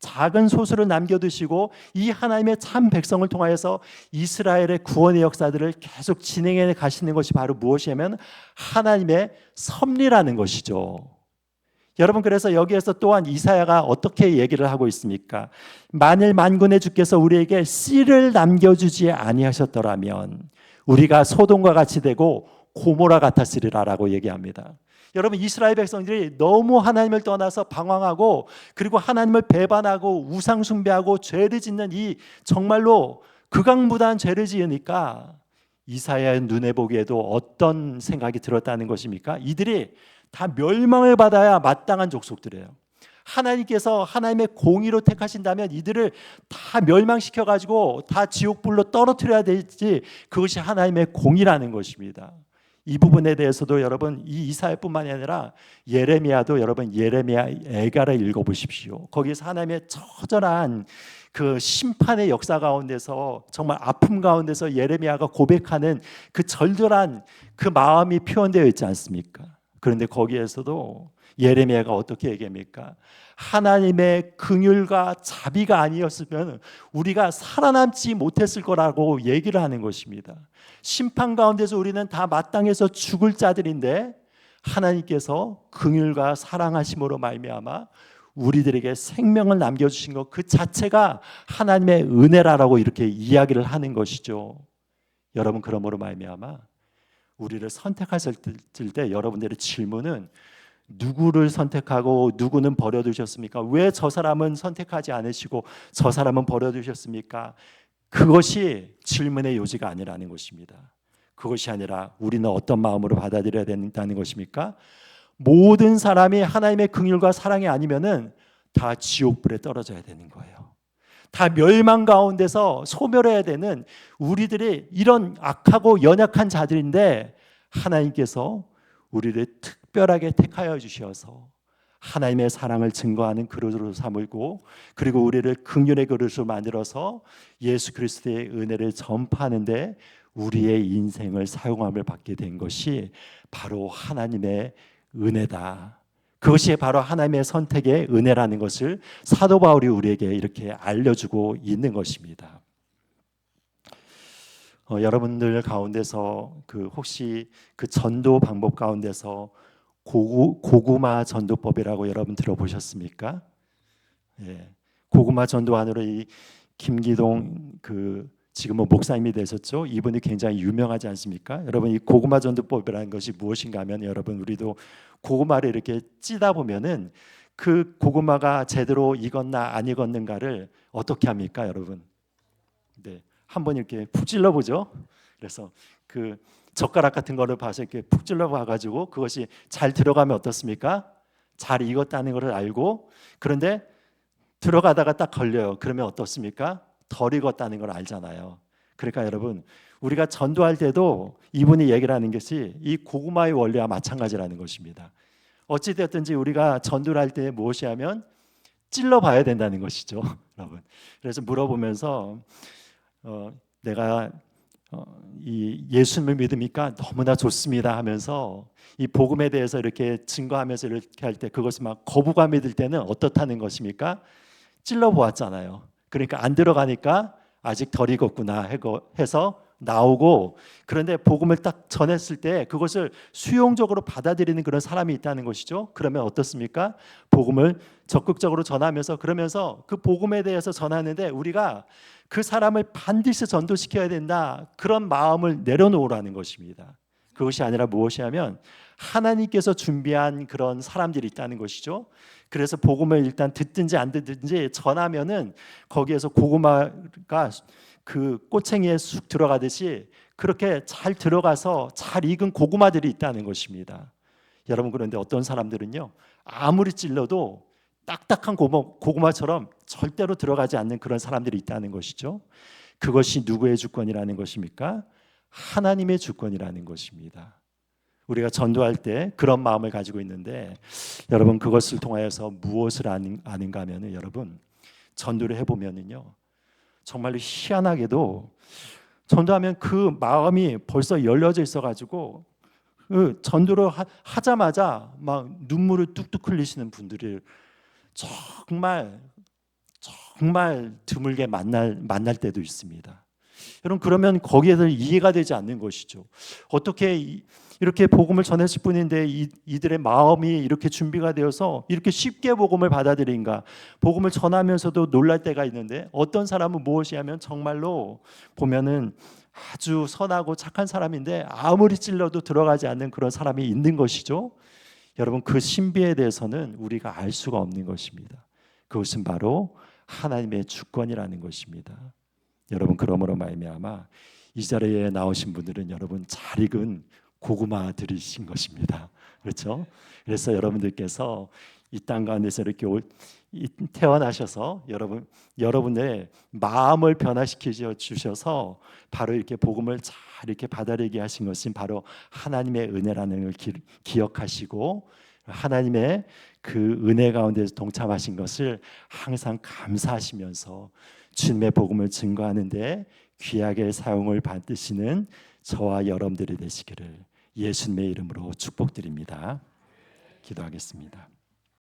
작은 소수를 남겨두시고 이 하나님의 참 백성을 통하여서 이스라엘의 구원의 역사들을 계속 진행해 가시는 것이 바로 무엇이냐면 하나님의 섭리라는 것이죠. 여러분, 그래서 여기에서 또한 이사야가 어떻게 얘기를 하고 있습니까? 만일 만군의 주께서 우리에게 씨를 남겨주지 아니하셨더라면 우리가 소돔과 같이 되고 고모라 같았으리라라고 얘기합니다. 여러분, 이스라엘 백성들이 너무 하나님을 떠나서 방황하고 그리고 하나님을 배반하고 우상 숭배하고 죄를 짓는 이 정말로 극악무도한 죄를 지으니까 이사야의 눈에 보기에도 어떤 생각이 들었다는 것입니까? 이들이 다 멸망을 받아야 마땅한 족속들이에요. 하나님께서 하나님의 공의로 택하신다면 이들을 다 멸망시켜가지고 다 지옥불로 떨어뜨려야 되지, 그것이 하나님의 공의라는 것입니다. 이 부분에 대해서도 여러분, 이 이사야뿐만이 아니라 예레미야도 여러분 예레미야 애가를 읽어보십시오. 거기서 하나님의 처절한 그 심판의 역사 가운데서 정말 아픔 가운데서 예레미야가 고백하는 그 절절한 그 마음이 표현되어 있지 않습니까? 그런데 거기에서도 예레미야가 어떻게 얘기합니까? 하나님의 긍휼과 자비가 아니었으면 우리가 살아남지 못했을 거라고 얘기를 하는 것입니다. 심판 가운데서 우리는 다 마땅해서 죽을 자들인데 하나님께서 긍휼과 사랑하심으로 말미암아 우리들에게 생명을 남겨주신 것 그 자체가 하나님의 은혜라고 이렇게 이야기를 하는 것이죠. 여러분, 그러므로 말미암아 우리를 선택하실 때 여러분들의 질문은 누구를 선택하고 누구는 버려두셨습니까? 왜 저 사람은 선택하지 않으시고 저 사람은 버려두셨습니까? 그것이 질문의 요지가 아니라는 것입니다. 그것이 아니라 우리는 어떤 마음으로 받아들여야 된다는 것입니까? 모든 사람이 하나님의 긍휼과 사랑이 아니면은 다 지옥불에 떨어져야 되는 거예요. 다 멸망 가운데서 소멸해야 되는 우리들이 이런 악하고 연약한 자들인데 하나님께서 우리를 특별하게 택하여 주셔서 하나님의 사랑을 증거하는 그릇으로 삼고 그리고 우리를 긍휼의 그릇으로 만들어서 예수 그리스도의 은혜를 전파하는데 우리의 인생을 사용함을 받게 된 것이 바로 하나님의 은혜다. 그것이 바로 하나님의 선택의 은혜라는 것을 사도 바울이 우리에게 이렇게 알려주고 있는 것입니다. 여러분들 가운데서 혹시 그 전도 방법 가운데서 고구마 전도법이라고 여러분 들어보셨습니까? 예, 고구마 전도안으로 이 김기동 지금은 목사님이 되셨죠. 이분이 굉장히 유명하지 않습니까? 여러분, 이 고구마 전도법이라는 것이 무엇인가 하면 여러분, 우리도 고구마를 이렇게 찌다 보면은 그 고구마가 제대로 익었나 안 익었는가를 어떻게 합니까, 여러분? 네, 한번 이렇게 푹 찔러 보죠. 그래서 그 젓가락 같은 거를 봐서 이렇게 푹 찔러 봐가지고 그것이 잘 들어가면 어떻습니까? 잘 익었다는 것을 알고, 그런데 들어가다가 딱 걸려요. 그러면 어떻습니까? 덜 익었다는 걸 알잖아요. 그러니까 여러분, 우리가 전도할 때도 이분이 얘기를 하는 것이 이 고구마의 원리와 마찬가지라는 것입니다. 어찌되었든지 우리가 전도를 할 때 무엇이 하면 찔러 봐야 된다는 것이죠, 여러분. 그래서 물어보면서 내가 이 예수님을 믿으니까 너무나 좋습니다 하면서 이 복음에 대해서 이렇게 증거하면서 이렇게 할 때 그것이 막 거부감이 들 때는 어떻다는 것입니까? 찔러 보았잖아요. 그러니까 안 들어가니까 아직 덜 익었구나 해서 나오고, 그런데 복음을 딱 전했을 때 그것을 수용적으로 받아들이는 그런 사람이 있다는 것이죠. 그러면 어떻습니까? 복음을 적극적으로 전하면서 그러면서 그 복음에 대해서 전하는데 우리가 그 사람을 반드시 전도시켜야 된다, 그런 마음을 내려놓으라는 것입니다. 그것이 아니라 무엇이냐면 하나님께서 준비한 그런 사람들이 있다는 것이죠. 그래서 복음을 일단 듣든지 안 듣든지 전하면은 거기에서 고구마가 그 꼬챙이에 쑥 들어가듯이 그렇게 잘 들어가서 잘 익은 고구마들이 있다는 것입니다. 여러분, 그런데 어떤 사람들은요, 아무리 찔러도 딱딱한 고구마처럼 절대로 들어가지 않는 그런 사람들이 있다는 것이죠. 그것이 누구의 주권이라는 것입니까? 하나님의 주권이라는 것입니다. 우리가 전도할 때 그런 마음을 가지고 있는데 여러분, 그것을 통하여서 무엇을 아는가 하면은 여러분, 전도를 해보면은요, 정말로 희한하게도 전도하면 그 마음이 벌써 열려져 있어가지고 그 전도를 하자마자 막 눈물을 뚝뚝 흘리시는 분들이 정말 정말 드물게 만날 때도 있습니다. 여러분, 그러면 거기에서 이해가 되지 않는 것이죠. 어떻게 이렇게 복음을 전했을 뿐인데 이들의 마음이 이렇게 준비가 되어서 이렇게 쉽게 복음을 받아들인가? 복음을 전하면서도 놀랄 때가 있는데, 어떤 사람은 무엇이 하면 정말로 보면은 아주 선하고 착한 사람인데 아무리 찔러도 들어가지 않는 그런 사람이 있는 것이죠. 여러분, 그 신비에 대해서는 우리가 알 수가 없는 것입니다. 그것은 바로 하나님의 주권이라는 것입니다. 여러분, 그러므로 말미암아 이 자리에 나오신 분들은 여러분 잘 익은 고구마들이신 것입니다. 그렇죠? 그래서 여러분들께서 이 땅 가운데서 이렇게 태어나셔서 여러분의 마음을 변화시켜 주셔서 바로 이렇게 복음을 잘 이렇게 받아들이게 하신 것은 바로 하나님의 은혜라는 걸 기억하시고, 하나님의 그 은혜 가운데서 동참하신 것을 항상 감사하시면서 주님의 복음을 증거하는데 귀하게 사용을 받으시는 저와 여러분들이 되시기를 예수님의 이름으로 축복드립니다. 기도하겠습니다.